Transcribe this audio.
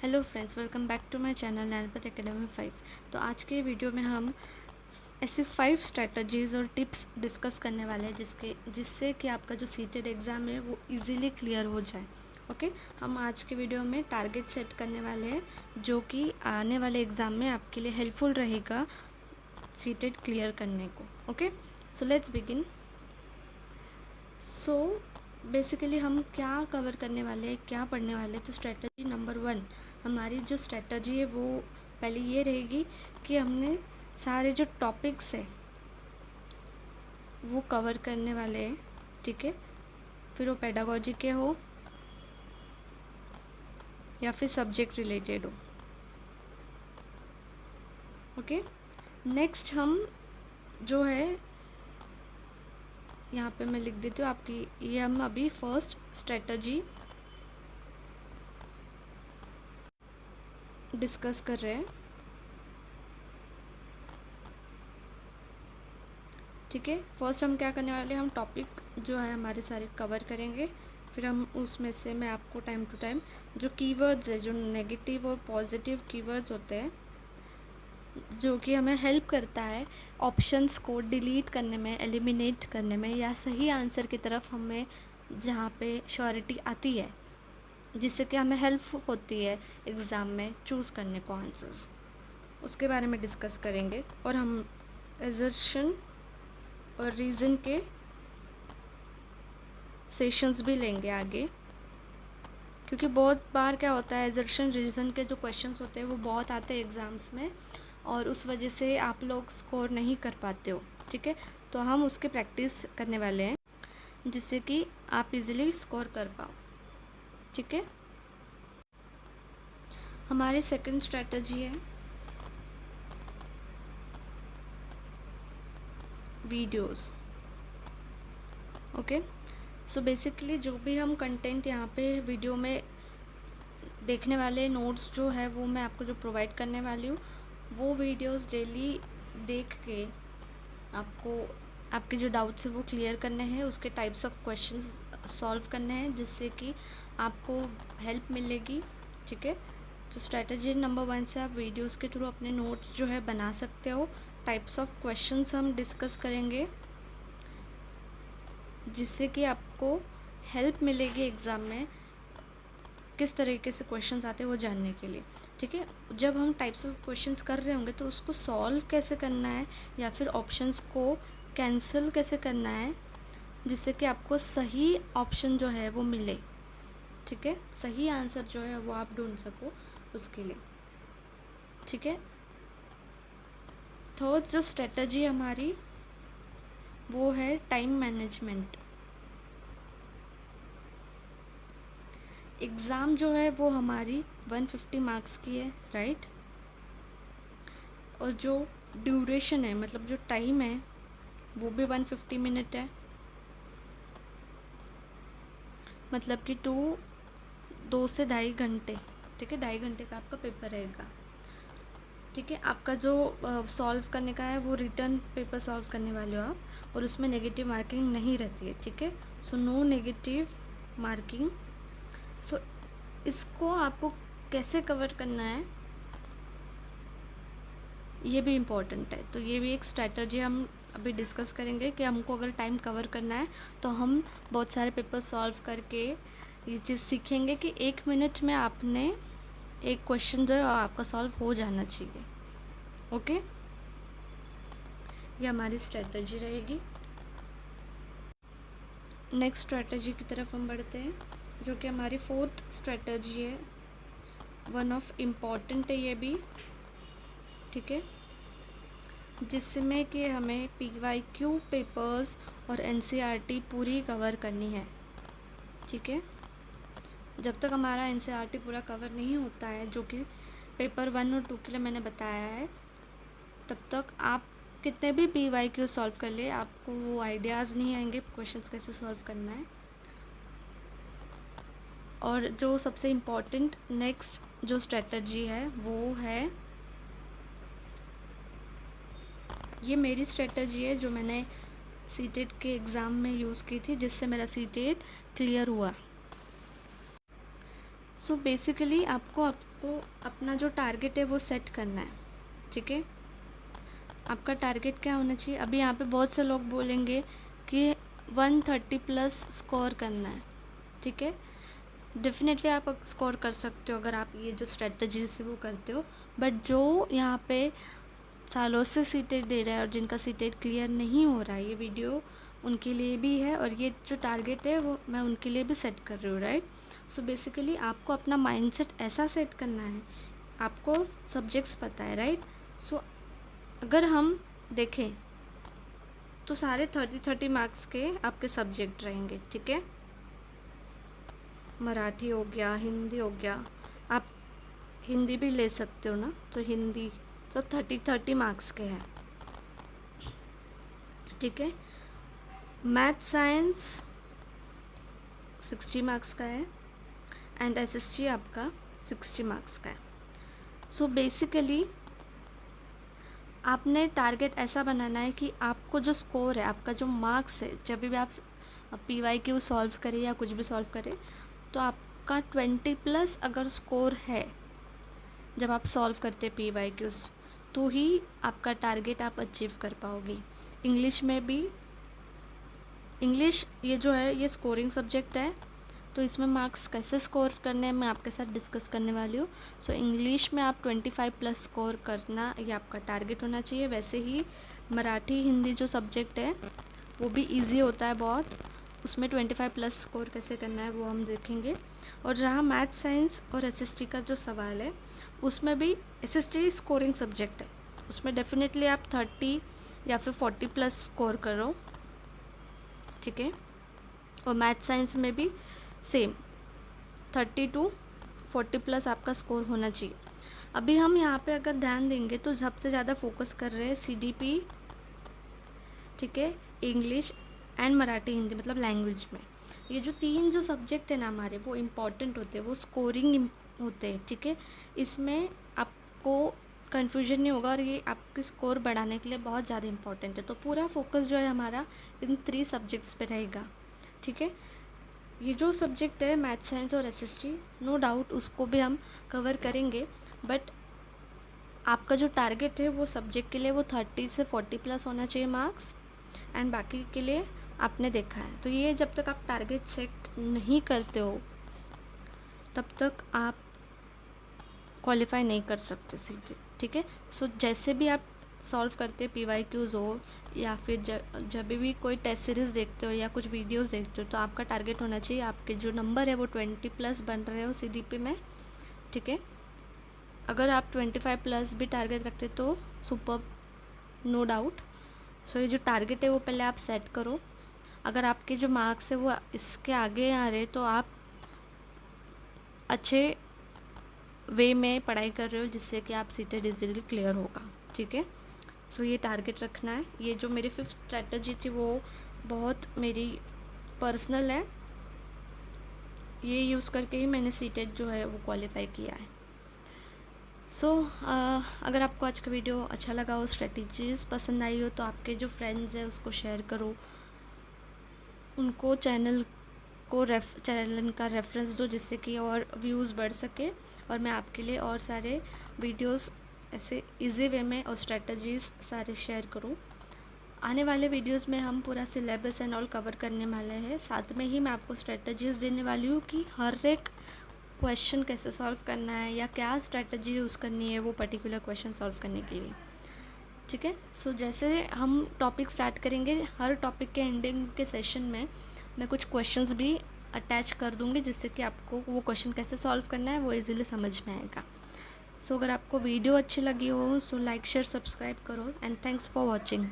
Hello friends, welcome back to my channel नैनपत academy 5। तो आज के वीडियो में हम ऐसे 5 स्ट्रेटजीज़ और टिप्स डिस्कस करने वाले हैं जिससे कि आपका जो सीटेड एग्ज़ाम है वो इजीली क्लियर हो जाए। ओके, हम आज के वीडियो में टारगेट सेट करने वाले हैं जो कि आने वाले एग्ज़ाम में आपके लिए हेल्पफुल रहेगा सीटेड क्लियर करने को। Okay, so let's begin. So basically हम क्या कवर करने वाले हैं, क्या पढ़ने वाले हैं। तो स्ट्रेटजी नंबर 1, हमारी जो स्ट्रेटजी है वो पहले ये रहेगी कि हमने सारे जो टॉपिक्स है वो कवर करने वाले हैं। ठीक है, फिर वो पेडागोजी के हो या फिर सब्जेक्ट रिलेटेड हो। ओके, नेक्स्ट हम जो है यहाँ पे मैं लिख देती हूँ आपकी, ये हम अभी फर्स्ट स्ट्रेटजी डिस्कस कर रहे हैं। ठीक है, फर्स्ट हम क्या करने वाले हैं, हम टॉपिक जो है हमारे सारे कवर करेंगे। फिर हम उसमें से मैं आपको टाइम टू टाइम जो कीवर्ड्स है, जो नेगेटिव और पॉजिटिव कीवर्ड्स होते हैं जो कि हमें हेल्प करता है ऑप्शंस को डिलीट करने में, एलिमिनेट करने में, या सही आंसर की तरफ हमें जहाँ पे श्योरिटी आती है, जिससे कि हमें हेल्प होती है एग्ज़ाम में चूज़ करने को आंसर्स, उसके बारे में डिस्कस करेंगे। और हम एजर्शन और रीज़न के सेशंस भी लेंगे आगे, क्योंकि बहुत बार क्या होता है, एजर्शन रीज़न के जो क्वेश्चंस होते हैं वो बहुत आते हैं एग्ज़ाम्स में और उस वजह से आप लोग स्कोर नहीं कर पाते हो। ठीक है, तो हम उसकी प्रैक्टिस करने वाले हैं जिससे कि आप इजीली स्कोर कर पाओ। ठीक है, हमारी सेकंड स्ट्रेटजी है वीडियोस। ओके, सो बेसिकली जो भी हम कंटेंट यहाँ पे वीडियो में देखने वाले, नोट्स जो है वो मैं आपको जो प्रोवाइड करने वाली हूँ, वो वीडियोस डेली देख के आपको आपके जो डाउट्स है वो क्लियर करने हैं, उसके टाइप्स ऑफ क्वेश्चंस सॉल्व करने हैं जिससे कि आपको हेल्प मिलेगी। ठीक है, तो स्ट्रेटजी नंबर 1 से आप वीडियोस के थ्रू अपने नोट्स जो है बना सकते हो। टाइप्स ऑफ क्वेश्चंस हम डिस्कस करेंगे जिससे कि आपको हेल्प मिलेगी एग्ज़ाम में किस तरीके से क्वेश्चंस आते हैं वो जानने के लिए। ठीक है, जब हम टाइप्स ऑफ क्वेश्चंस कर रहे होंगे तो उसको सॉल्व कैसे करना है या फिर ऑप्शंस को कैंसिल कैसे करना है जिससे कि आपको सही ऑप्शन जो है वो मिले। ठीक है, सही आंसर जो है वो आप ढूंढ सको उसके लिए। ठीक है, थर्ड जो स्ट्रेटजी हमारी वो है टाइम मैनेजमेंट। एग्ज़ाम जो है वो हमारी 150 मार्क्स की है, राइट। और जो ड्यूरेशन है, मतलब जो टाइम है वो भी 150 मिनट है, मतलब कि 2 से 2.5 घंटे। ठीक है, 2.5 घंटे का आपका पेपर रहेगा। ठीक है, आपका जो सॉल्व करने का है वो रिटर्न पेपर सॉल्व करने वाले हो आप, और उसमें नेगेटिव मार्किंग नहीं रहती है। ठीक है, सो नो नेगेटिव मार्किंग। सो इसको आपको कैसे कवर करना है ये भी इम्पॉर्टेंट है। तो ये भी एक स्ट्रैटेजी हम अभी डिस्कस करेंगे कि हमको अगर टाइम कवर करना है तो हम बहुत सारे पेपर सॉल्व करके ये चीज़ सीखेंगे कि 1 मिनट में आपने एक क्वेश्चन जो है आपका सॉल्व हो जाना चाहिए। ओके, ये हमारी स्ट्रैटेजी रहेगी। नेक्स्ट स्ट्रैटेजी की तरफ हम बढ़ते हैं जो कि हमारी फोर्थ स्ट्रैटेजी है, वन ऑफ इम्पॉर्टेंट है ये भी। ठीक है, जिसमें कि हमें PYQ पेपर्स और NCERT पूरी कवर करनी है। ठीक है, जब तक हमारा NCERT पूरा कवर नहीं होता है, जो कि पेपर 1 और 2 के लिए मैंने बताया है, तब तक आप कितने भी PYQ सॉल्व कर ले आपको वो आइडियाज़ नहीं आएंगे क्वेश्चंस कैसे सॉल्व करना है। और जो सबसे इम्पॉर्टेंट नेक्स्ट जो स्ट्रेटजी है वो है, ये मेरी स्ट्रेटजी है जो मैंने सीटेट के एग्ज़ाम में यूज़ की थी जिससे मेरा सीटेट क्लियर हुआ। सो बेसिकली आपको अपना जो टारगेट है वो सेट करना है, ठीक है। आपका टारगेट क्या होना चाहिए? अभी यहाँ पे बहुत से लोग बोलेंगे कि 130 प्लस स्कोर करना है, ठीक है। डेफिनेटली आप स्कोर कर सकते हो अगर आप ये जो स्ट्रेटजी से वो करते हो, बट जो यहाँ पे सालों से सीटेट दे रहा है और जिनका सीटेट क्लियर नहीं हो रहा है, ये वीडियो उनके लिए भी है और ये जो टारगेट है वो मैं उनके लिए भी सेट कर रही हूँ, राइट। सो बेसिकली आपको अपना माइंडसेट ऐसा सेट करना है, आपको सब्जेक्ट्स पता है, राइट। सो अगर हम देखें तो सारे 30 मार्क्स के आपके सब्जेक्ट रहेंगे, ठीक है। मराठी हो गया, हिंदी हो गया, आप हिंदी भी ले सकते हो ना, तो हिंदी सब 30 मार्क्स के हैं, ठीक है। मैथ साइंस 60 मार्क्स का है एंड एसएसटी आपका 60 मार्क्स का है। सो बेसिकली आपने टारगेट ऐसा बनाना है कि आपको जो स्कोर है, आपका जो मार्क्स है, जब भी आप PYQ सॉल्व करें या कुछ भी सॉल्व करें, तो आपका 20 प्लस अगर स्कोर है जब आप सॉल्व करते PYQs, तो ही आपका टारगेट आप अचीव कर पाओगे। इंग्लिश में भी, इंग्लिश ये जो है ये स्कोरिंग सब्जेक्ट है, तो इसमें मार्क्स कैसे स्कोर करने हैं मैं आपके साथ डिस्कस करने वाली हूँ। सो इंग्लिश में आप 25 प्लस स्कोर करना ये आपका टारगेट होना चाहिए। वैसे ही मराठी हिंदी जो सब्जेक्ट है वो भी इजी होता है बहुत, उसमें 25 प्लस स्कोर कैसे करना है वो हम देखेंगे। और रहा मैथ साइंस और SST का जो सवाल है, उसमें भी SST स्कोरिंग सब्जेक्ट है, उसमें डेफिनेटली आप 30 या फिर 40 प्लस स्कोर करो, ठीक है। और मैथ साइंस में भी सेम 30 to 40 प्लस आपका स्कोर होना चाहिए। अभी हम यहाँ पे अगर ध्यान देंगे तो सबसे ज़्यादा फोकस कर रहे हैं CDP, ठीक है, इंग्लिश एंड मराठी हिंदी, मतलब लैंग्वेज में। ये जो 3 जो सब्जेक्ट है ना हमारे, वो इम्पॉर्टेंट होते हैं, वो स्कोरिंग होते हैं, ठीक है। इसमें आपको कन्फ्यूजन नहीं होगा और ये आपकी स्कोर बढ़ाने के लिए बहुत ज़्यादा इंपॉर्टेंट है। तो पूरा फोकस जो है हमारा इन 3 सब्जेक्ट्स पे रहेगा, ठीक है। ये जो सब्जेक्ट है मैथ साइंस और SST, नो डाउट उसको भी हम कवर करेंगे, बट आपका जो टारगेट है वो सब्जेक्ट के लिए वो 30 से 40 प्लस होना चाहिए मार्क्स, एंड बाकी के लिए आपने देखा है। तो ये जब तक आप टारगेट सेट नहीं करते हो तब तक आप क्वालिफाई नहीं कर सकते सीधे, ठीक है। सो जैसे भी आप सॉल्व करते PYQs हो या फिर जब भी कोई टेस्ट सीरीज़ देखते हो या कुछ वीडियोस देखते हो, तो आपका टारगेट होना चाहिए आपके जो नंबर है वो 20 प्लस बन रहे हो CDP में, ठीक है। अगर आप 25 प्लस भी टारगेट रखते तो सुपर, नो डाउट। सो ये जो टारगेट है वो पहले आप सेट करो। अगर आपके जो मार्क्स है वो इसके आगे आ रहे तो आप अच्छे वे में पढ़ाई कर रहे हो जिससे कि आप सीटेट इजीली क्लियर होगा, ठीक है। सो ये टारगेट रखना है। ये जो मेरी 5th स्ट्रेटजी थी वो बहुत मेरी पर्सनल है, ये यूज़ करके ही मैंने सीटेट जो है वो क्वालिफाई किया है। सो अगर आपको आज का वीडियो अच्छा लगा हो, स्ट्रेटजीज़ पसंद आई हो, तो आपके जो फ्रेंड्स हैं उसको शेयर करो, उनको चैनल का रेफरेंस दो जिससे कि और व्यूज़ बढ़ सके और मैं आपके लिए और सारे वीडियोस ऐसे इजी वे में और स्ट्रेटजीज़ सारे शेयर करूं। आने वाले वीडियोस में हम पूरा सिलेबस एंड ऑल कवर करने वाले हैं, साथ में ही मैं आपको स्ट्रेटजीज़ देने वाली हूँ कि हर एक क्वेश्चन कैसे सॉल्व करना है या क्या स्ट्रेटजी यूज़ करनी है वो पर्टिकुलर क्वेश्चन सॉल्व करने के लिए, ठीक है। सो जैसे हम टॉपिक स्टार्ट करेंगे, हर टॉपिक के एंडिंग के सेशन में मैं कुछ क्वेश्चंस भी अटैच कर दूँगी जिससे कि आपको वो क्वेश्चन कैसे सॉल्व करना है वो इजीली समझ में आएगा। सो अगर आपको वीडियो अच्छी लगी हो सो लाइक शेयर सब्सक्राइब करो एंड थैंक्स फॉर वॉचिंग।